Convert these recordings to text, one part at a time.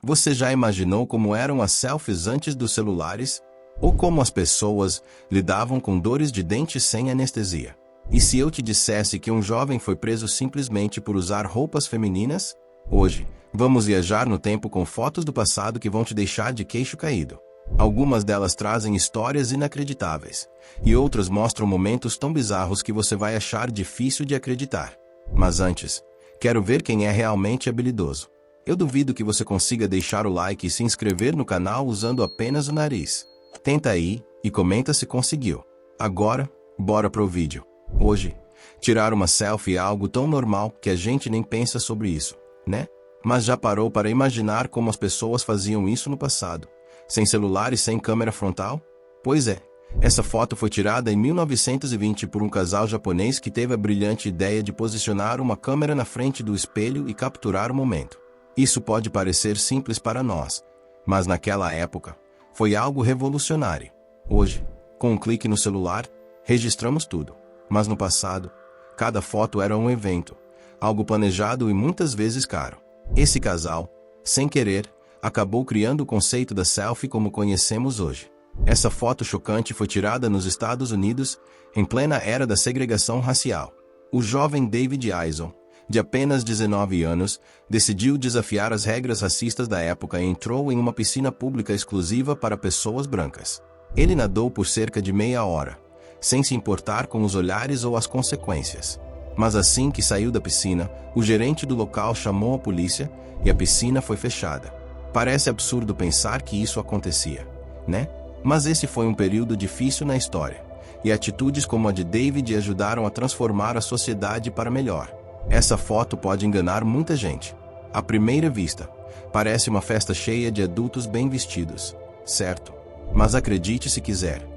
Você já imaginou como eram as selfies antes dos celulares? Ou como as pessoas lidavam com dores de dente sem anestesia? E se eu te dissesse que um jovem foi preso simplesmente por usar roupas femininas? Hoje, vamos viajar no tempo com fotos do passado que vão te deixar de queixo caído. Algumas delas trazem histórias inacreditáveis, e outras mostram momentos tão bizarros que você vai achar difícil de acreditar. Mas antes, quero ver quem é realmente habilidoso. Eu duvido que você consiga deixar o like e se inscrever no canal usando apenas o nariz. Tenta aí e comenta se conseguiu. Agora, bora pro vídeo. Hoje, tirar uma selfie é algo tão normal que a gente nem pensa sobre isso, né? Mas já parou para imaginar como as pessoas faziam isso no passado? Sem celular e sem câmera frontal? Pois é, essa foto foi tirada em 1920 por um casal japonês que teve a brilhante ideia de posicionar uma câmera na frente do espelho e capturar o momento. Isso pode parecer simples para nós, mas naquela época, foi algo revolucionário. Hoje, com um clique no celular, registramos tudo. Mas no passado, cada foto era um evento, algo planejado e muitas vezes caro. Esse casal, sem querer, acabou criando o conceito da selfie como conhecemos hoje. Essa foto chocante foi tirada nos Estados Unidos, em plena era da segregação racial. O jovem David Eisen, de apenas 19 anos, decidiu desafiar as regras racistas da época e entrou em uma piscina pública exclusiva para pessoas brancas. Ele nadou por cerca de meia hora, sem se importar com os olhares ou as consequências. Mas assim que saiu da piscina, o gerente do local chamou a polícia e a piscina foi fechada. Parece absurdo pensar que isso acontecia, né? Mas esse foi um período difícil na história, e atitudes como a de David ajudaram a transformar a sociedade para melhor. Essa foto pode enganar muita gente. À primeira vista, parece uma festa cheia de adultos bem vestidos, certo? Mas acredite se quiser,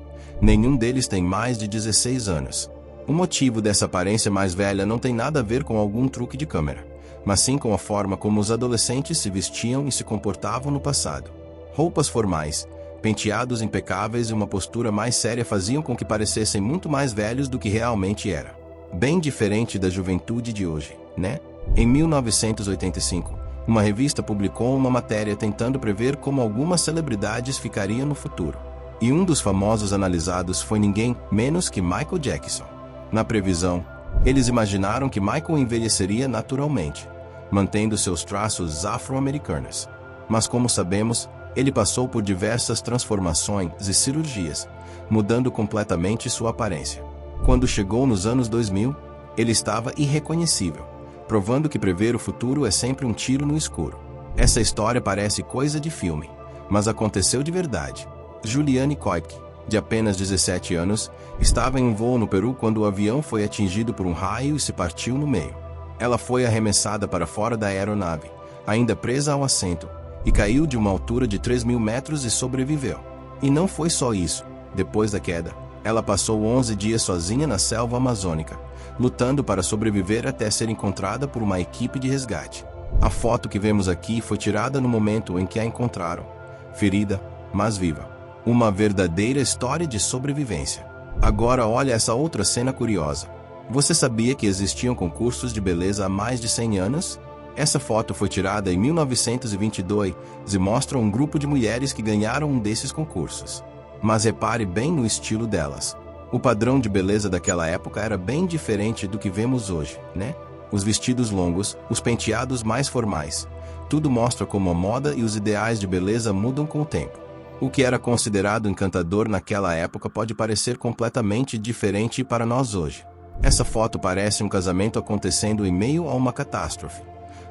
nenhum deles tem mais de 16 anos. O motivo dessa aparência mais velha não tem nada a ver com algum truque de câmera, mas sim com a forma como os adolescentes se vestiam e se comportavam no passado. Roupas formais, penteados impecáveis e uma postura mais séria faziam com que parecessem muito mais velhos do que realmente era. Bem diferente da juventude de hoje, né? Em 1985, uma revista publicou uma matéria tentando prever como algumas celebridades ficariam no futuro. E um dos famosos analisados foi ninguém menos que Michael Jackson. Na previsão, eles imaginaram que Michael envelheceria naturalmente, mantendo seus traços afro-americanos. Mas como sabemos, ele passou por diversas transformações e cirurgias, mudando completamente sua aparência. Quando chegou nos anos 2000, ele estava irreconhecível, provando que prever o futuro é sempre um tiro no escuro. Essa história parece coisa de filme, mas aconteceu de verdade. Juliane Koipke, de apenas 17 anos, estava em um voo no Peru quando o avião foi atingido por um raio e se partiu no meio. Ela foi arremessada para fora da aeronave, ainda presa ao assento, e caiu de uma altura de 3.000 metros e sobreviveu. E não foi só isso. Depois da queda, ela passou 11 dias sozinha na selva amazônica, lutando para sobreviver até ser encontrada por uma equipe de resgate. A foto que vemos aqui foi tirada no momento em que a encontraram, ferida, mas viva. Uma verdadeira história de sobrevivência. Agora olha essa outra cena curiosa. Você sabia que existiam concursos de beleza há mais de 100 anos? Essa foto foi tirada em 1922 e mostra um grupo de mulheres que ganharam um desses concursos. Mas repare bem no estilo delas. O padrão de beleza daquela época era bem diferente do que vemos hoje, né? Os vestidos longos, os penteados mais formais. Tudo mostra como a moda e os ideais de beleza mudam com o tempo. O que era considerado encantador naquela época pode parecer completamente diferente para nós hoje. Essa foto parece um casamento acontecendo em meio a uma catástrofe,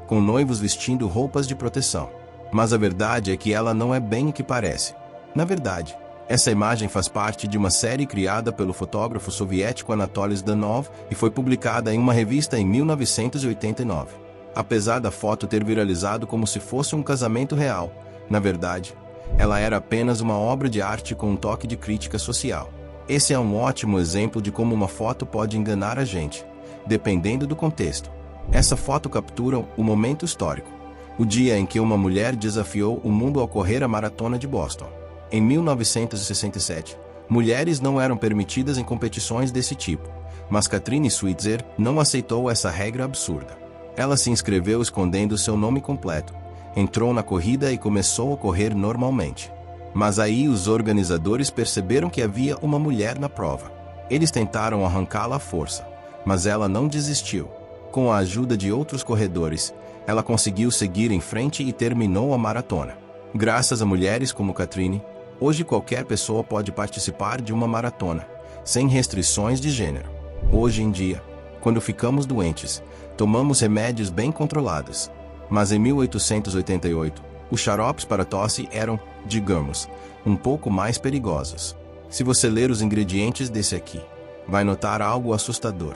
com noivos vestindo roupas de proteção. Mas a verdade é que ela não é bem o que parece. Na verdade, essa imagem faz parte de uma série criada pelo fotógrafo soviético Anatoly Zdanov e foi publicada em uma revista em 1989. Apesar da foto ter viralizado como se fosse um casamento real, na verdade, ela era apenas uma obra de arte com um toque de crítica social. Esse é um ótimo exemplo de como uma foto pode enganar a gente, dependendo do contexto. Essa foto captura o momento histórico, o dia em que uma mulher desafiou o mundo a correr a maratona de Boston. Em 1967, mulheres não eram permitidas em competições desse tipo, mas Catherine Switzer não aceitou essa regra absurda. Ela se inscreveu escondendo seu nome completo, Entrou na corrida e começou a correr normalmente. Mas aí os organizadores perceberam que havia uma mulher na prova. Eles tentaram arrancá-la à força, mas ela não desistiu. Com a ajuda de outros corredores, ela conseguiu seguir em frente e terminou a maratona. Graças a mulheres como Catherine, hoje qualquer pessoa pode participar de uma maratona, sem restrições de gênero. Hoje em dia, quando ficamos doentes, tomamos remédios bem controlados. Mas em 1888, os xaropes para tosse eram, digamos, um pouco mais perigosos. Se você ler os ingredientes desse aqui, vai notar algo assustador.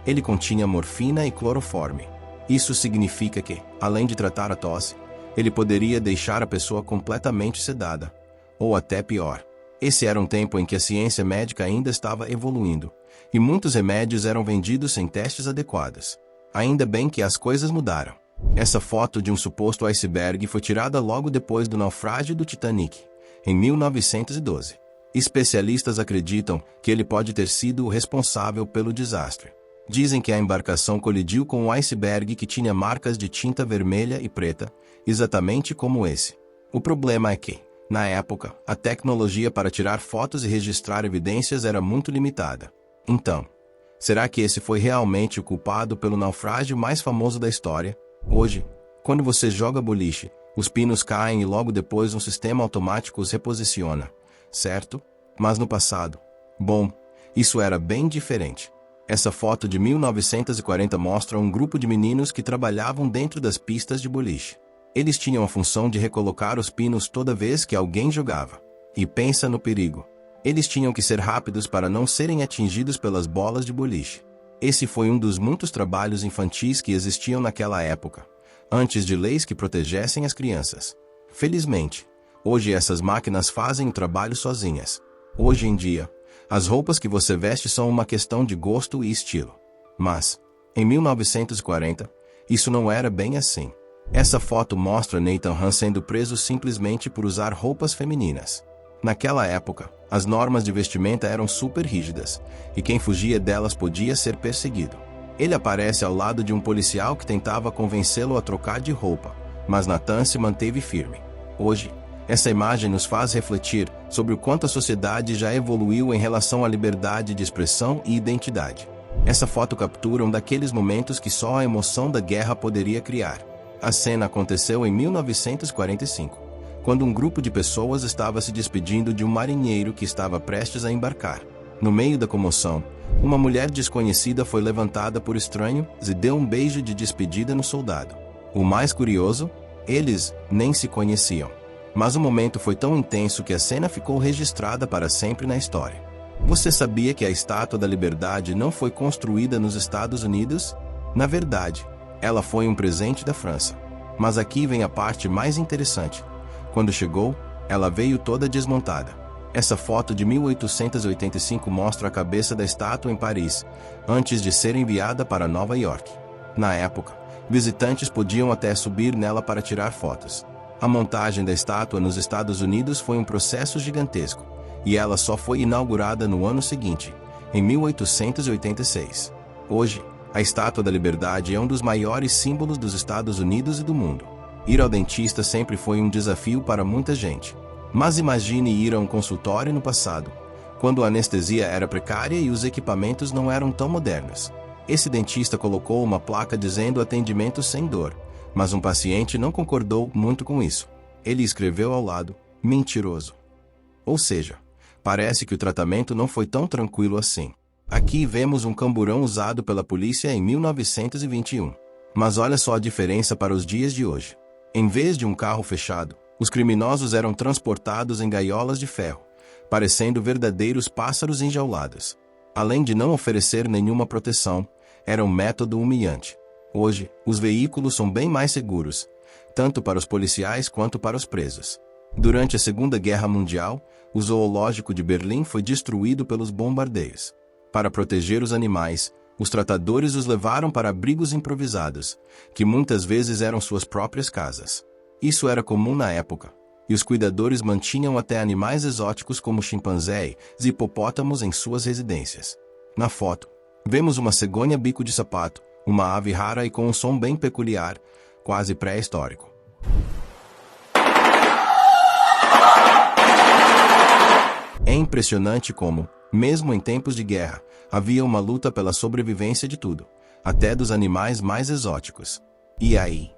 Ele continha morfina e cloroforme. Isso significa que, além de tratar a tosse, ele poderia deixar a pessoa completamente sedada, ou até pior. Esse era um tempo em que a ciência médica ainda estava evoluindo, e muitos remédios eram vendidos sem testes adequados. Ainda bem que as coisas mudaram. Essa foto de um suposto iceberg foi tirada logo depois do naufrágio do Titanic, em 1912. Especialistas acreditam que ele pode ter sido o responsável pelo desastre. Dizem que a embarcação colidiu com um iceberg que tinha marcas de tinta vermelha e preta, exatamente como esse. O problema é que, na época, a tecnologia para tirar fotos e registrar evidências era muito limitada. Então, será que esse foi realmente o culpado pelo naufrágio mais famoso da história? Hoje, quando você joga boliche, os pinos caem e logo depois um sistema automático os reposiciona, certo? Mas no passado, bom, isso era bem diferente. Essa foto de 1940 mostra um grupo de meninos que trabalhavam dentro das pistas de boliche. Eles tinham a função de recolocar os pinos toda vez que alguém jogava. E pensa no perigo. Eles tinham que ser rápidos para não serem atingidos pelas bolas de boliche. Esse foi um dos muitos trabalhos infantis que existiam naquela época, antes de leis que protegessem as crianças. Felizmente, hoje essas máquinas fazem o trabalho sozinhas. Hoje em dia, as roupas que você veste são uma questão de gosto e estilo. Mas, em 1940, isso não era bem assim. Essa foto mostra Nathan Han sendo preso simplesmente por usar roupas femininas. Naquela época, as normas de vestimenta eram super rígidas, e quem fugia delas podia ser perseguido. Ele aparece ao lado de um policial que tentava convencê-lo a trocar de roupa, mas Nathan se manteve firme. Hoje, essa imagem nos faz refletir sobre o quanto a sociedade já evoluiu em relação à liberdade de expressão e identidade. Essa foto captura um daqueles momentos que só a emoção da guerra poderia criar. A cena aconteceu em 1945, quando um grupo de pessoas estava se despedindo de um marinheiro que estava prestes a embarcar. No meio da comoção, uma mulher desconhecida foi levantada por estranhos e deu um beijo de despedida no soldado. O mais curioso, eles nem se conheciam. Mas o momento foi tão intenso que a cena ficou registrada para sempre na história. Você sabia que a Estátua da Liberdade não foi construída nos Estados Unidos? Na verdade, ela foi um presente da França. Mas aqui vem a parte mais interessante. Quando chegou, ela veio toda desmontada. Essa foto de 1885 mostra a cabeça da estátua em Paris, antes de ser enviada para Nova York. Na época, visitantes podiam até subir nela para tirar fotos. A montagem da estátua nos Estados Unidos foi um processo gigantesco, e ela só foi inaugurada no ano seguinte, em 1886. Hoje, a Estátua da Liberdade é um dos maiores símbolos dos Estados Unidos e do mundo. Ir ao dentista sempre foi um desafio para muita gente. Mas imagine ir a um consultório no passado, quando a anestesia era precária e os equipamentos não eram tão modernos. Esse dentista colocou uma placa dizendo atendimento sem dor, mas um paciente não concordou muito com isso. Ele escreveu ao lado, mentiroso. Ou seja, parece que o tratamento não foi tão tranquilo assim. Aqui vemos um camburão usado pela polícia em 1921. Mas olha só a diferença para os dias de hoje. Em vez de um carro fechado, os criminosos eram transportados em gaiolas de ferro, parecendo verdadeiros pássaros enjaulados. Além de não oferecer nenhuma proteção, era um método humilhante. Hoje, os veículos são bem mais seguros, tanto para os policiais quanto para os presos. Durante a Segunda Guerra Mundial, o zoológico de Berlim foi destruído pelos bombardeios. Para proteger os animais, os tratadores os levaram para abrigos improvisados, que muitas vezes eram suas próprias casas. Isso era comum na época, e os cuidadores mantinham até animais exóticos como chimpanzés e hipopótamos em suas residências. Na foto, vemos uma cegonha bico de sapato, uma ave rara e com um som bem peculiar, quase pré-histórico. É impressionante como, mesmo em tempos de guerra, havia uma luta pela sobrevivência de tudo, até dos animais mais exóticos. E aí?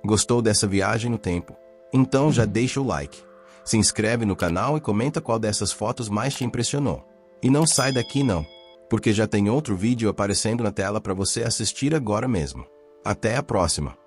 Gostou dessa viagem no tempo? Então já deixa o like, se inscreve no canal e comenta qual dessas fotos mais te impressionou. E não sai daqui não, porque já tem outro vídeo aparecendo na tela para você assistir agora mesmo. Até a próxima!